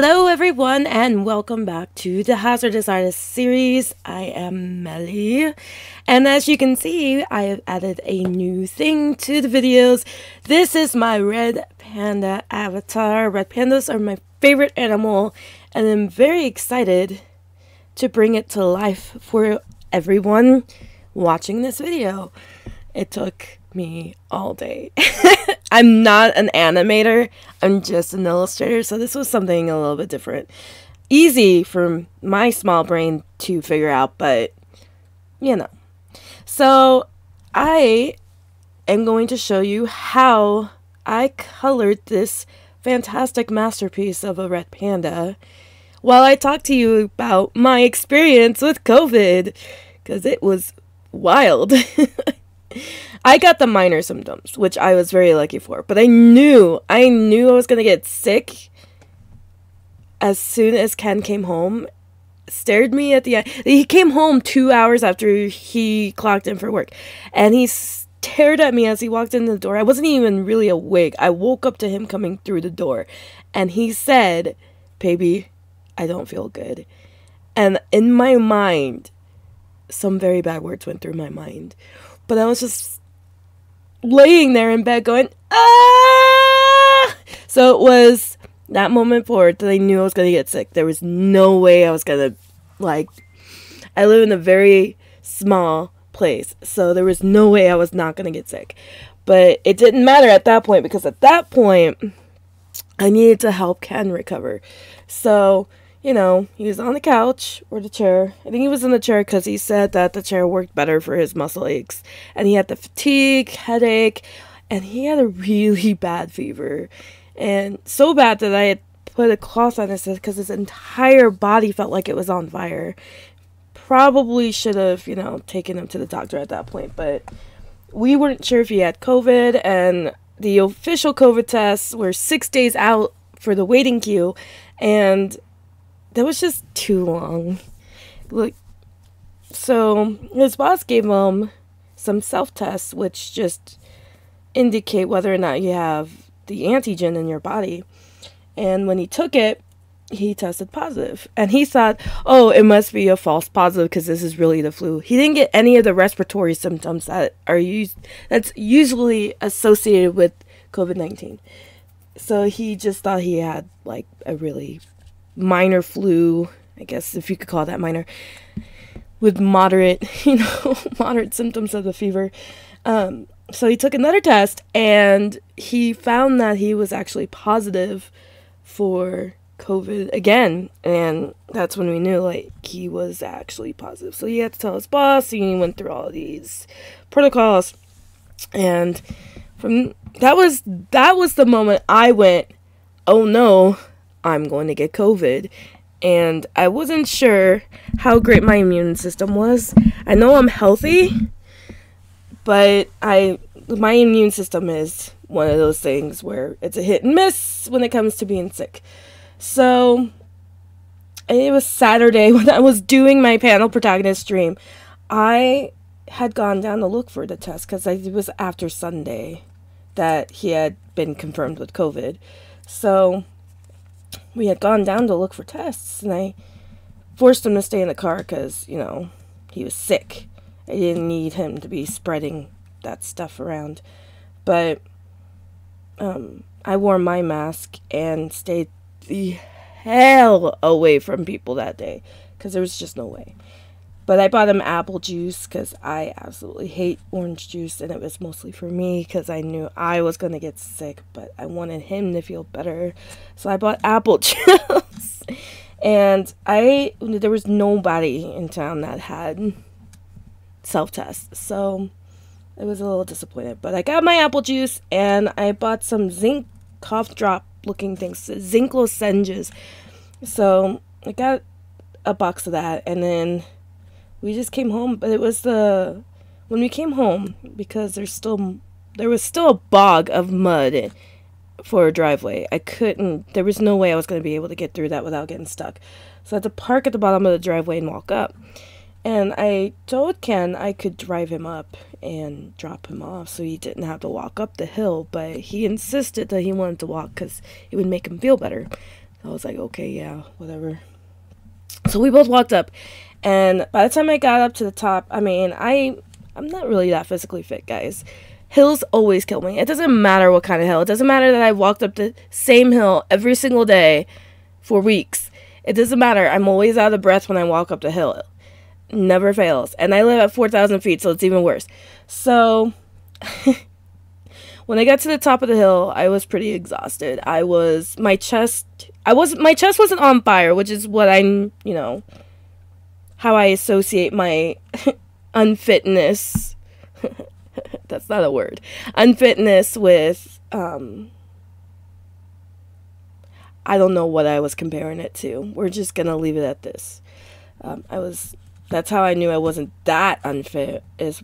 Hello everyone and welcome back to the Hazardous series. I am Melly, and as you can see, I have added a new thing to the videos. This is my red panda avatar. Red pandas are my favorite animal, and I'm very excited to bring it to life for everyone watching this video. It took me all day. I'm not an animator, I'm just an illustrator, so this was something a little bit different. Easy for my small brain to figure out, but you know. So I am going to show you how I colored this fantastic masterpiece of a red panda while I talk to you about my experience with COVID, because it was wild. I got the minor symptoms, which I was very lucky for, but I knew I was going to get sick as soon as Ken came home. Stared me at the eye. He came home 2 hours after he clocked in for work, and he stared at me as he walked in the door. I wasn't even really awake. I woke up to him coming through the door, and he said, "Baby, I don't feel good." And in my mind, some very bad words went through my mind, but I was just laying there in bed going, ah! So it was that moment forward that I knew I was going to get sick. There was no way I was going to, I live in a very small place, so there was no way I was not going to get sick. But it didn't matter at that point, because at that point, I needed to help Ken recover. So, you know, he was on the couch or the chair. I think he was in the chair because he said that the chair worked better for his muscle aches. And he had the fatigue, headache, and he had a really bad fever. And so bad that I had put a cloth on his head because his entire body felt like it was on fire. Probably should have, taken him to the doctor at that point. But we weren't sure if he had COVID. And the official COVID tests were 6 days out for the waiting queue. And that was just too long. Look, so his boss gave him some self-tests, which just indicate whether or not you have the antigen in your body. And when he took it, he tested positive. And he thought, oh, it must be a false positive because this is really the flu. He didn't get any of the respiratory symptoms that's usually associated with COVID-19. So he just thought he had a really minor flu, I guess, if you could call that minor, with moderate symptoms of the fever. So he took another test, and he found that he was actually positive for COVID again, and that's when we knew he was actually positive. So he had to tell his boss, and he went through all of these protocols, and from that was the moment I went, oh no, I'm going to get COVID. And I wasn't sure how great my immune system was. I know I'm healthy, but my immune system is one of those things where it's a hit and miss when it comes to being sick. So it was Saturday when I was doing my panel protagonist stream. I had gone down to look for the test because it was after Sunday that he had been confirmed with COVID. So we had gone down to look for tests, and I forced him to stay in the car because, he was sick. I didn't need him to be spreading that stuff around. But I wore my mask and stayed the hell away from people that day because there was just no way. But I bought him apple juice because I absolutely hate orange juice, and it was mostly for me because I knew I was going to get sick, but I wanted him to feel better. So I bought apple juice. And there was nobody in town that had self-tests, so I was a little disappointed. But I got my apple juice, and I bought some zinc cough drop looking things, zinc lozenges. So I got a box of that, and then we just came home. But it was when we came home, because there was still a bog of mud for a driveway. There was no way I was going to be able to get through that without getting stuck. So I had to park at the bottom of the driveway and walk up. And I told Ken I could drive him up and drop him off so he didn't have to walk up the hill. But he insisted that he wanted to walk because it would make him feel better. I was like, okay, yeah, whatever. So we both walked up, and by the time I got up to the top, I mean, I'm not really that physically fit, guys. Hills always kill me. It doesn't matter what kind of hill. It doesn't matter that I walked up the same hill every single day for weeks. It doesn't matter. I'm always out of breath when I walk up the hill. Never fails. And I live at 4,000 feet, so it's even worse. So when I got to the top of the hill, I was pretty exhausted. My chest wasn't on fire, which is what how I associate my unfitness. That's not a word. Unfitness with, I don't know what I was comparing it to. We're just gonna leave it at this. That's how I knew I wasn't that unfit, is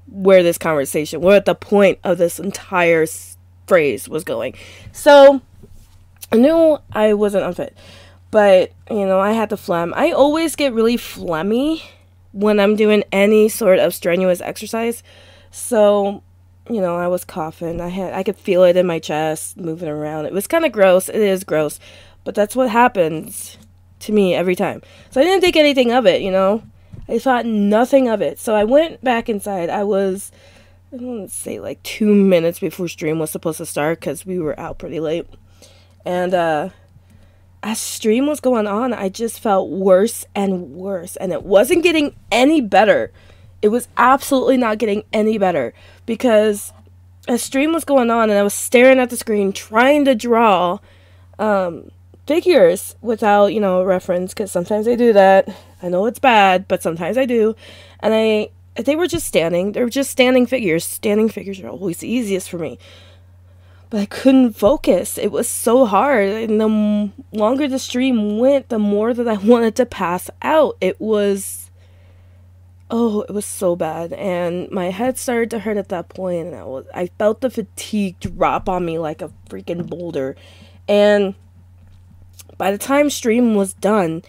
where the point of this entire phrase was going. So, I knew I wasn't unfit. But, I had the phlegm. I always get really phlegmy when I'm doing any sort of strenuous exercise. So, I was coughing. I could feel it in my chest, moving around. It was kind of gross. It is gross. But that's what happens to me every time. So I didn't think anything of it, I thought nothing of it. So I went back inside. I want to say like 2 minutes before stream was supposed to start, because we were out pretty late. And as stream was going on, I just felt worse and worse. And it wasn't getting any better. It was absolutely not getting any better, because as stream was going on and I was staring at the screen trying to draw figures without, a reference, because sometimes I do that. I know it's bad, but sometimes I do. And they were just standing. They were just standing figures. Standing figures are always the easiest for me. But I couldn't focus. It was so hard. And the longer the stream went, the more that I wanted to pass out. It was so bad. And my head started to hurt at that point. And I felt the fatigue drop on me like a freaking boulder. And by the time stream was done,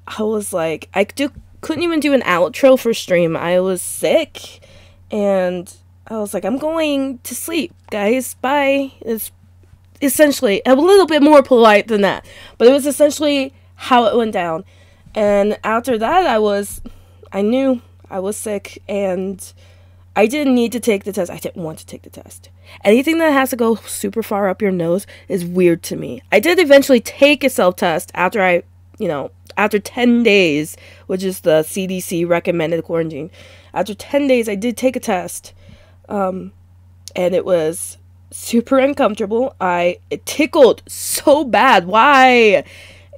I was like, couldn't even do an outro for stream. I was sick. And I was like, I'm going to sleep, guys. Bye. It's essentially a little bit more polite than that, but it was essentially how it went down. And after that, I knew I was sick, and I didn't need to take the test. I didn't want to take the test. Anything that has to go super far up your nose is weird to me. I did eventually take a self-test after after 10 days, which is the CDC recommended quarantine. After 10 days, I did take a test. And it was super uncomfortable. It tickled so bad. Why?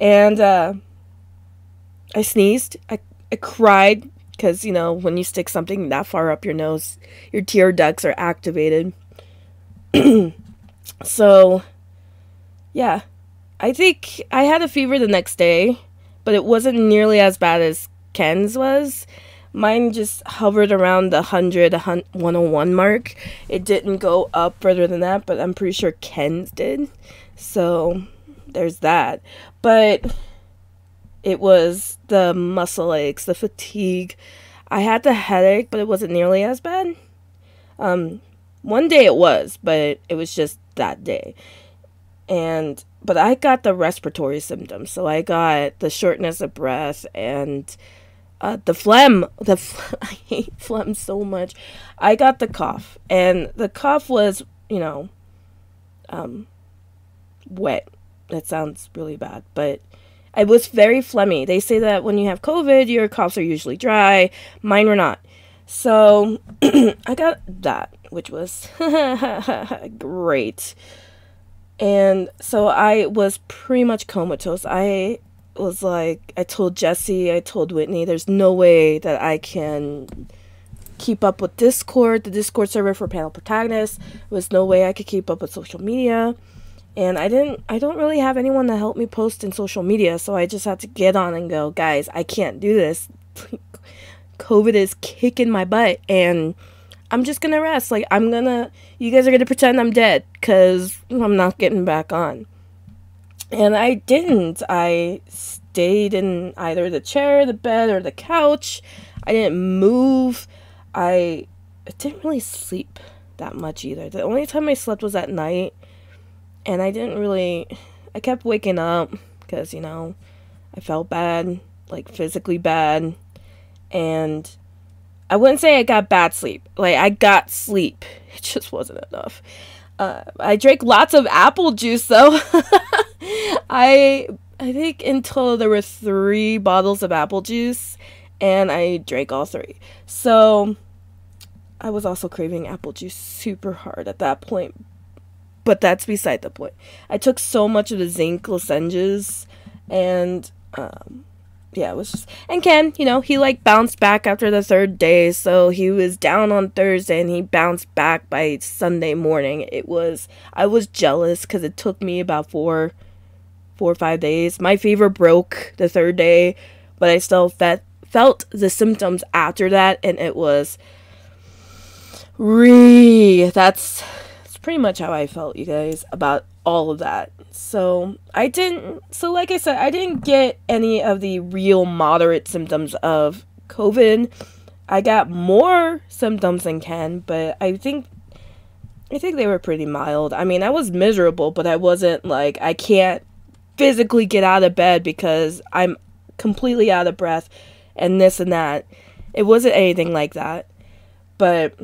And, I sneezed. I cried, because, when you stick something that far up your nose, your tear ducts are activated. So, yeah. I think I had a fever the next day, but it wasn't nearly as bad as Ken's was. Mine just hovered around the 101 mark. It didn't go up further than that, but I'm pretty sure Ken's did. So, there's that. But it was the muscle aches, the fatigue. I had the headache, but it wasn't nearly as bad. One day it was, but it was just that day. But I got the respiratory symptoms. So I got the shortness of breath and the phlegm. I hate phlegm so much. I got the cough, and the cough was, wet. That sounds really bad, but I was very phlegmy. They say that when you have COVID, your coughs are usually dry. Mine were not. So I got that, which was great. And so I was pretty much comatose. I was like, I told Jesse, I told Whitney, there's no way that I can keep up with Discord, the Discord server for panel protagonists. There was no way I could keep up with social media. And I don't really have anyone to help me post in social media, so I just had to get on and go, guys, I can't do this. COVID is kicking my butt, and I'm just gonna rest. Like, you guys are gonna pretend I'm dead, because I'm not getting back on. And I didn't. I stayed in either the chair, the bed, or the couch. I didn't move. I didn't really sleep that much either. The only time I slept was at night. And I didn't really, I kept waking up because, I felt bad, like physically bad. And I wouldn't say I got bad sleep. Like, I got sleep. It just wasn't enough. I drank lots of apple juice, though. I think in total there were 3 bottles of apple juice, and I drank all 3. So I was also craving apple juice super hard at that point. But that's beside the point. I took so much of the zinc lozenges, and yeah, it was just... And Ken, he like bounced back after the 3rd day, so he was down on Thursday, and he bounced back by Sunday morning. I was jealous, because it took me about 4 or 5 days. My fever broke the 3rd day, but I still felt the symptoms after that, and it was that's pretty much how I felt, you guys, about all of that. So like I said, I didn't get any of the real moderate symptoms of COVID. I got more symptoms than Ken, but I think they were pretty mild. I mean, I was miserable, but I wasn't like, I can't physically get out of bed because I'm completely out of breath and this and that. It wasn't anything like that. But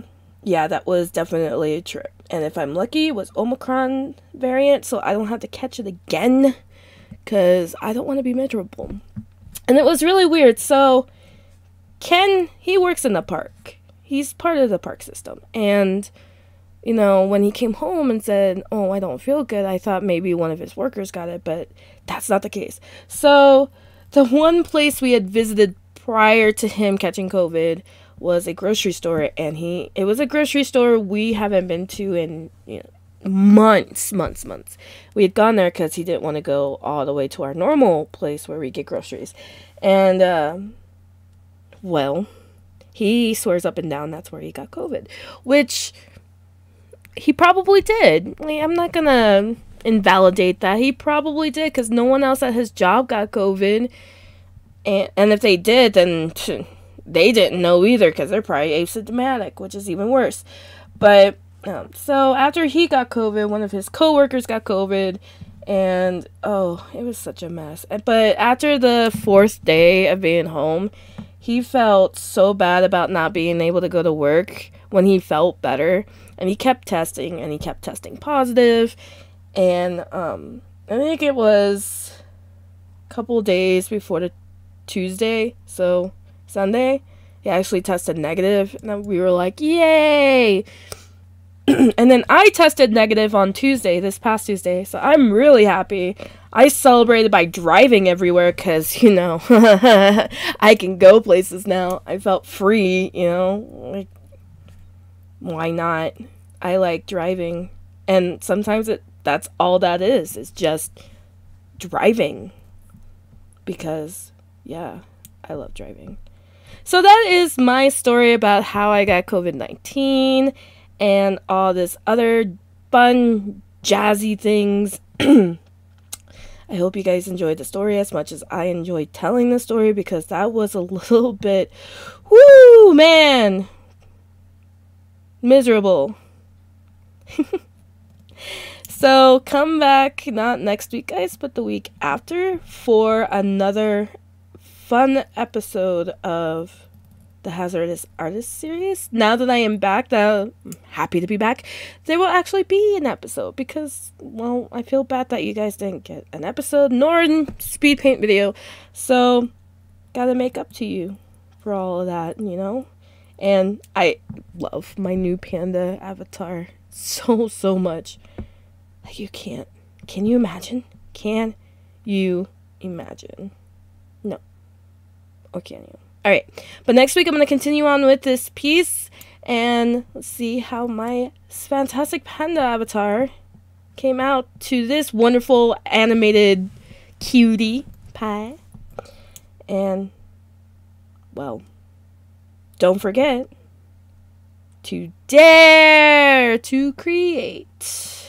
yeah, that was definitely a trip. And if I'm lucky, it was Omicron variant, so I don't have to catch it again, because I don't want to be miserable. And it was really weird. So Ken, he works in the park. He's part of the park system. And, when he came home and said, oh, I don't feel good, I thought maybe one of his workers got it, but that's not the case. So the one place we had visited prior to him catching COVID was a grocery store, and it was a grocery store we haven't been to in months. We had gone there because he didn't want to go all the way to our normal place where we get groceries. And well, he swears up and down that's where he got COVID, which he probably did. Like, I'm not gonna invalidate that. He probably did, because no one else at his job got COVID, and if they did, then they didn't know either, because they're probably asymptomatic, which is even worse. But so after he got COVID, one of his coworkers got COVID, and it was such a mess. But after the 4th day of being home, he felt so bad about not being able to go to work when he felt better, and he kept testing, and he kept testing positive. And I think it was a couple days before the Tuesday, so Sunday, he actually tested negative, and we were like, yay! And then I tested negative on Tuesday, this past Tuesday, so I'm really happy. I celebrated by driving everywhere, because, I can go places now. I felt free, like, why not? I like driving, and sometimes that's all that is. It's just driving, because, yeah, I love driving. So that is my story about how I got COVID-19 and all this other fun, jazzy things. I hope you guys enjoyed the story as much as I enjoyed telling the story, because that was a little bit, woo, man, miserable. So come back, not next week, guys, but the week after, for another fun episode of the Hazardous Artist series. Now that I am back, I'm happy to be back, there will actually be an episode, because, well, I feel bad that you guys didn't get an episode nor a speed paint video, so gotta make up to you for all of that, and I love my new panda avatar so much. Like, you can't. Can you imagine? Can you imagine? No. Or can you? Alright. But next week I'm going to continue on with this piece. And let's see how my fantastic panda avatar came out to this wonderful animated cutie pie. And, well, don't forget to dare to create.